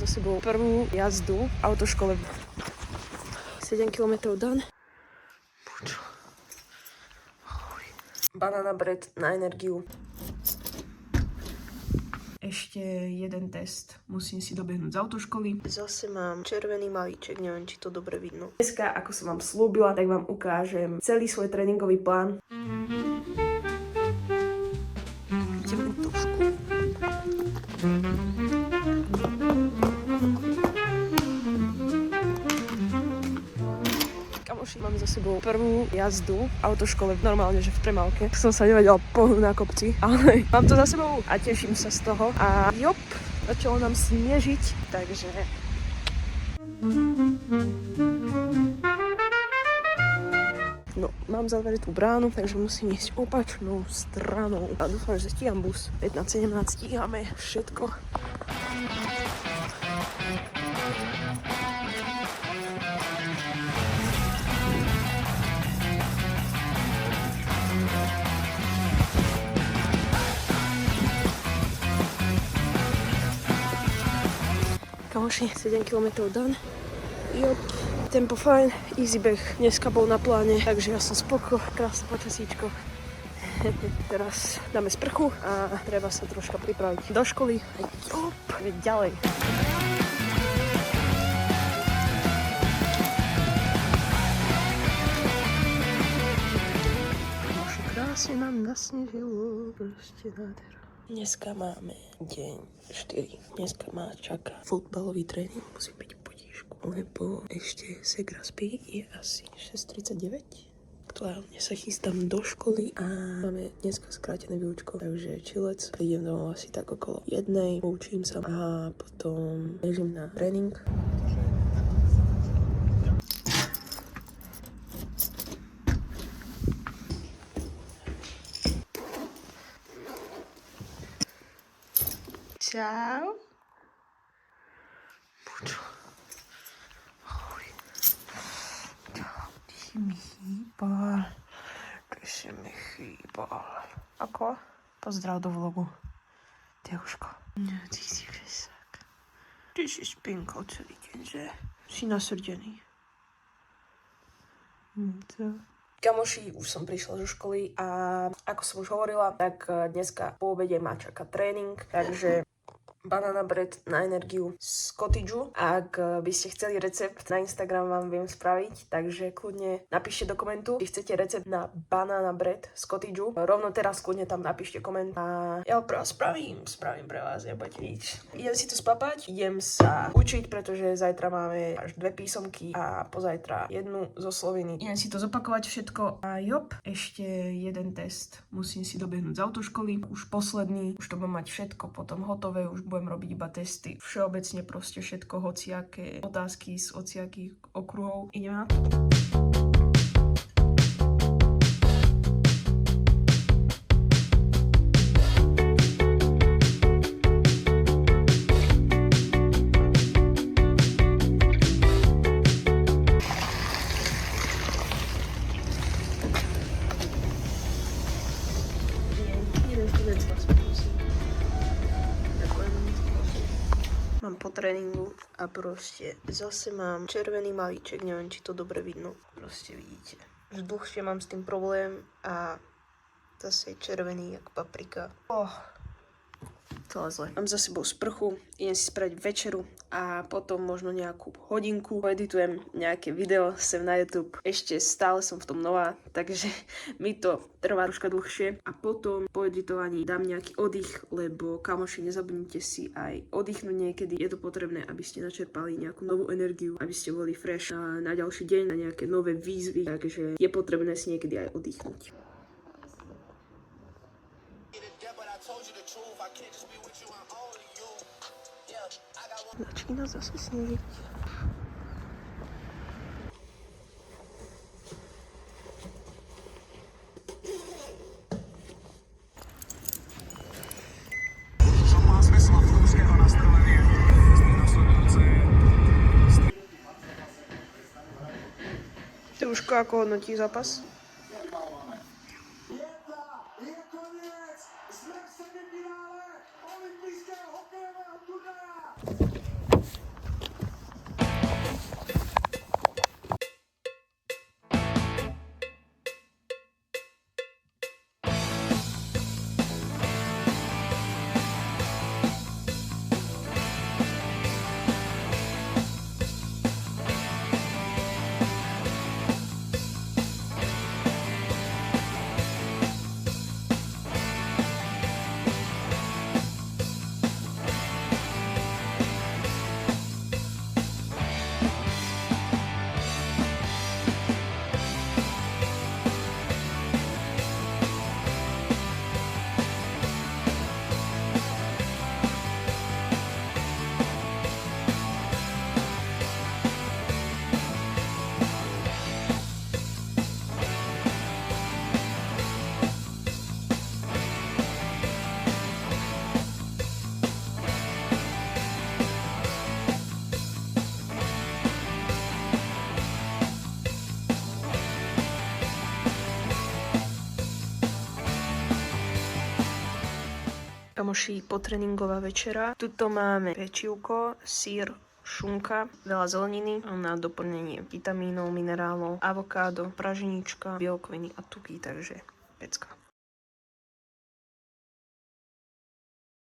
za sebou prvú jazdu v autoškole. 7 km done. Banana bread na energiu. Ešte jeden test. Musím si dobehnúť z autoškoly. Zase mám červený malíček, neviem, či to dobre vidno. Dneska, ako som vám slúbila, tak vám ukážem celý svoj tréningový plán. Idem trošku. Kamoši, mám za sebou prvú jazdu v autoškole, normálne, že v premávke. Som sa nevedela pohnúť na kopci, ale mám to za sebou a teším sa z toho. A jop, začalo nám snežiť, takže... No, mám zavretú bránu, takže musím ísť opačnou stranou. A dúfam, že stíham bus. 15:17 stíhame všetko. Kamoši, 7 km done. Jop, tempo fajn, easy beh. Dneska bol na pláne, takže ja som spoko, krásne počasíčko. Teraz dáme sprchu a treba sa troška pripraviť do školy. A jop, ďalej. Kamoši, krásne nám nasnežilo, proste nádhera. Dneska máme deň 4. Dneska ma čaká futbalový tréning. Musím byť v potíšku, lebo ešte Segra spí. Je asi 6:39. Aktuálne sa chystám do školy a máme dneska skrátené výučko. Takže čilec. Prídem domov asi tak okolo 1. Poučím sa a potom bežím na tréning. Čau. Počo. Ahoj. Ty si mi chýbal. Ako? Pozdrav do vlogu. Teuško. No, ty si vesák. Ty si spinkal celý deň, že? Si nasrdený. To... Kamoši, už som prišla zo školy a ako som už hovorila, tak dneska po obede ma čaká tréning, takže banana bread na energiu z Cottageu. Ak by ste chceli recept, na Instagram vám viem spraviť, takže kľudne napíšte do komentu, či chcete recept na banana bread z Cottageu. Rovno teraz kľudne tam napíšte koment a ja ho pre vás spravím pre vás, nebojte nič. Idem si tu spapať, idem sa učiť, pretože zajtra máme až 2 písomky a pozajtra jednu zo sloviny. Idem si to zopakovať všetko a jop, ešte jeden test. Musím si dobehnúť z autoškoly, už posledný, už to budem mať všetko potom hotové, už budem robiť iba testy. Všeobecne proste všetko, hociaké otázky z hociakých okruhov. Ideme na to. Mám po tréningu a proste zase mám červený malíček, neviem, či to dobre vidno. Proste vidíte. Už dlhšie mám s tým problém a zase je červený jak paprika. To je zle. Mám za sebou sprchu, idem si spraviť večeru a potom možno nejakú hodinku editujem nejaké video sem na YouTube. Ešte stále som v tom nová, takže mi to trvá troška dlhšie. A potom po editovaní dám nejaký oddych, lebo kamoši, nezabudnite si aj oddychnúť niekedy. Je to potrebné, aby ste načerpali nejakú novú energiu, aby ste boli fresh na ďalší deň, na nejaké nové výzvy, takže je potrebné si niekedy aj oddychnúť. Začína zase snežiť. Teuško, ako hodnotí zápas? Kamoši, potréningová večera. Tuto máme pečivko, sír, šunka, veľa zeleniny na doplnenie vitamínov, minerálov, avokádo, praženička, bielkoviny a tuky, takže pecka.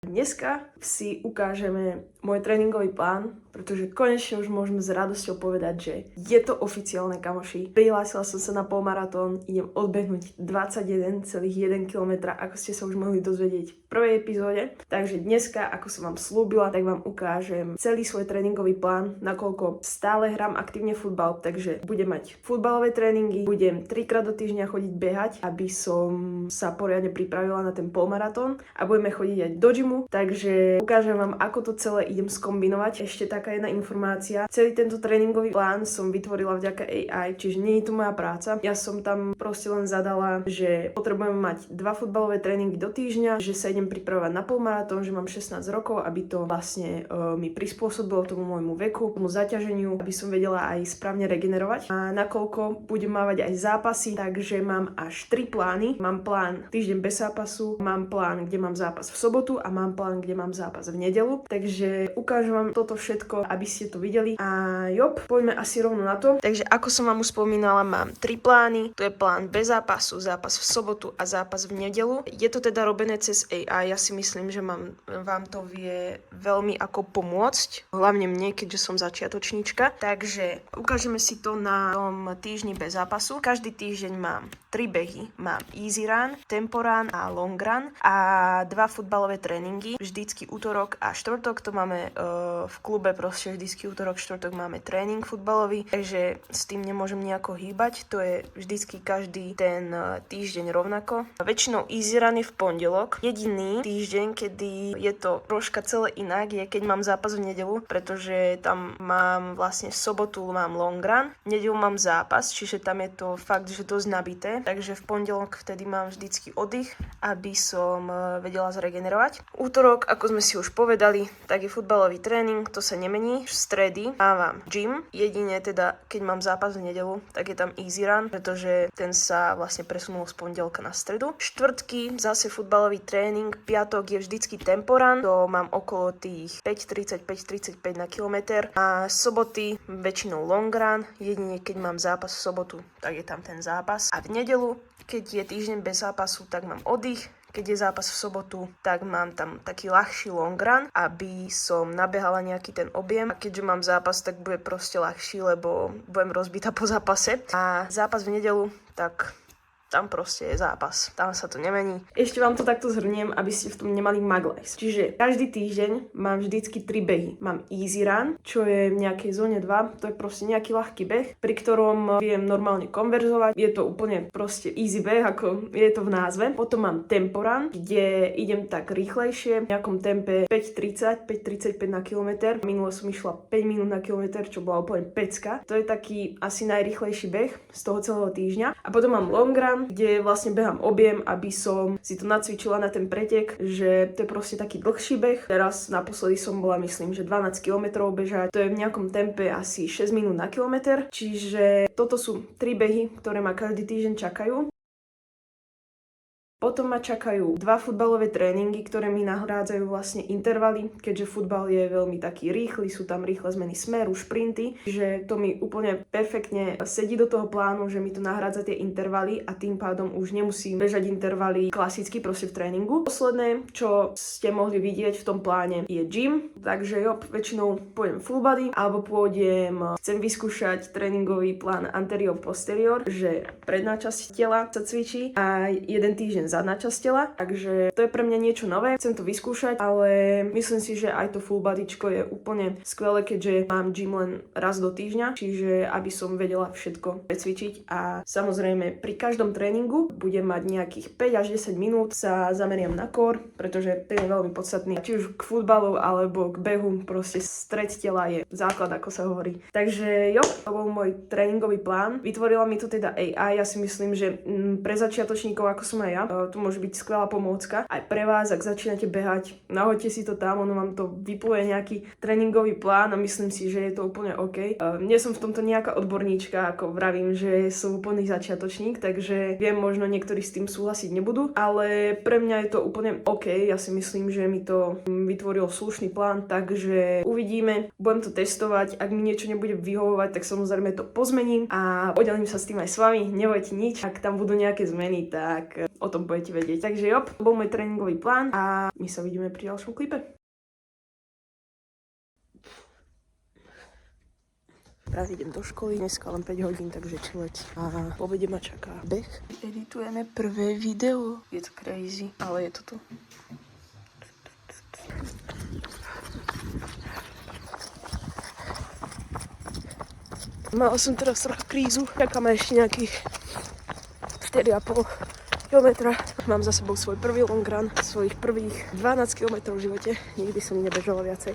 Dneska si ukážeme môj tréningový plán, pretože konečne už môžeme s radosťou povedať, že je to oficiálne, kamoši. Prihlásila som sa na polmaratón, idem odbehnúť 21,1 km, ako ste sa už mohli dozvedieť v prvej epizóde. Takže dneska, ako som vám slúbila, tak vám ukážem celý svoj tréningový plán, nakoľko stále hrám aktívne futbal, takže budem mať futbalové tréningy, budem 3-krát do týždňa chodiť behať, aby som sa poriadne pripravila na ten polmaratón a budeme chodiť aj do gymu. Takže ukážem vám, ako to celé idem skombinovať. Ešte taká jedna informácia. Celý tento tréningový plán som vytvorila vďaka AI, čiže nie je to moja práca. Ja som tam proste len zadala, že potrebujem mať 2 futbalové tréningy do týždňa, že sa idem pripravovať na polmaratón, že mám 16 rokov, aby to vlastne mi prispôsobilo tomu môjmu veku, tomu zaťaženiu, aby som vedela aj správne regenerovať. A nakoľko budem mávať aj zápasy, takže mám až 3 plány. Mám plán týždeň bez zápasu, mám plán, kde mám zápas v sobotu a mám plán, kde mám zápas v nedeľu. Takže ukážem vám toto všetko, aby ste to videli. A poďme asi rovno na to. Takže ako som vám už spomínala, mám 3 plány. Tu je plán bez zápasu, zápas v sobotu a zápas v nedeľu. Je to teda robené cez AI. Ja si myslím, že vám to vie veľmi ako pomôcť. Hlavne mne, keďže som začiatočníčka. Takže ukážeme si to na tom týždni bez zápasu. Každý týždeň mám 3 behy. Mám easy run, tempo run a long run a 2 futbalové tréningy. Vždycky útorok a štvrtok to máme v klube, proste vždycky útorok, štvrtok máme tréning futbalový, takže s tým nemôžem nejako hýbať. To je vždycky každý ten týždeň rovnako. Väčšinou easy run je v pondelok. Jediný týždeň, kedy je to troška celé inak, je keď mám zápas v nedeľu, pretože tam mám vlastne v sobotu mám long run, v nedeľu mám zápas, čiže tam je to fakt, že dosť nabité, takže v pondelok vtedy mám vždycky oddych, aby som vedela zregenerovať. Útorok, ako sme si už povedali, tak je futbalový tréning, to sa nemení. V stredy mávam gym, jedine teda, keď mám zápas v nedeľu, tak je tam easy run, pretože ten sa vlastne presunul z pondelka na stredu. Štvrtky, zase futbalový tréning, piatok je vždycky tempo run, to mám okolo tých 5,35 na kilometr a soboty väčšinou long run, jedine keď mám zápas v sobotu, tak je tam ten zápas. A v nedeľu, keď je týždeň bez zápasu, tak mám oddych. Keď je zápas v sobotu, tak mám tam taký ľahší long run, aby som nabehala nejaký ten objem. A keďže mám zápas, tak bude proste ľahší, lebo budem rozbitá po zápase. A zápas v nedeľu, tak tam proste je zápas. Tam sa to nemení. Ešte vám to takto zhrniem, aby ste v tom nemali maglajs. Čiže každý týždeň mám vždycky 3 behy. Mám easy run, čo je v nejakej zóne 2. To je proste nejaký ľahký beh, pri ktorom viem normálne konverzovať. Je to úplne proste easy beh, ako je to v názve. Potom mám tempo run, kde idem tak rýchlejšie, v nejakom tempe 5,30, 5,35 na kilometr. Minule som išla 5 minút na kilometr, čo bola úplne pecka. To je taký asi najrýchlejší beh z toho celého týždňa. A potom mám long run, kde vlastne behám objem, aby som si to nacvičila na ten pretek, že to je proste taký dlhší beh. Teraz naposledy som bola, myslím, že 12 km bežať. To je v nejakom tempe asi 6 minút na kilometr. Čiže toto sú 3 behy, ktoré ma každý týždeň čakajú. Potom ma čakajú 2 futbalové tréningy, ktoré mi nahrádzajú vlastne intervaly, keďže futbal je veľmi taký rýchly, sú tam rýchle zmeny smeru, šprinty, že to mi úplne perfektne sedí do toho plánu, že mi to nahrádza tie intervaly a tým pádom už nemusím bežať intervaly klasicky proste v tréningu. Posledné, čo ste mohli vidieť v tom pláne, je gym, takže väčšinou pôjdem full body, alebo chcem vyskúšať tréningový plán anterior-posterior, že predná časť tela sa cvičí a jeden týždeň zadná časť tela, takže to je pre mňa niečo nové, chcem to vyskúšať, ale myslím si, že aj to full bodyčko je úplne skvelé, keďže mám gym len raz do týždňa, čiže aby som vedela všetko precvičiť a samozrejme pri každom tréningu budem mať nejakých 5 až 10 minút sa zameriam na core, pretože ten je veľmi podstatný, či už k futbalu alebo k behu, proste stred tela je základ, ako sa hovorí. Takže to bol môj tréningový plán, vytvorila mi to teda AI, ja si myslím, že pre začiatočníkov, ako som aj ja, tu môže byť skvelá pomôcka aj pre vás, ak začínate behať. Nahoďte si to tam, ono vám to vypluje nejaký tréningový plán a myslím si, že je to úplne OK. Nie som v tomto nejaká odborníčka, ako vravím, že som úplný začiatočník, takže viem, možno niektorí s tým súhlasiť nebudú, ale pre mňa je to úplne OK. Ja si myslím, že mi to vytvoril slušný plán, takže uvidíme, budem to testovať, ak mi niečo nebude vyhovovať, tak samozrejme to pozmením a podelím sa s tým aj s vami, nebojte nič, ak tam budú nejaké zmeny, tak o tom budete vedieť. Takže to bol môj tréningový plán a my sa vidíme pri ďalšom klipe. Práve idem do školy, dneska len 5 hodín, takže čilec. A po obede ma čaká beh. Editujeme prvé video. Je to crazy, ale je to tu. Mala som teraz trochu krízu, čakáme ešte nejakých 4,5 kilometra. Mám za sebou svoj prvý long run, svojich prvých 12 kilometrov v živote. Nikdy som nebežala viacej.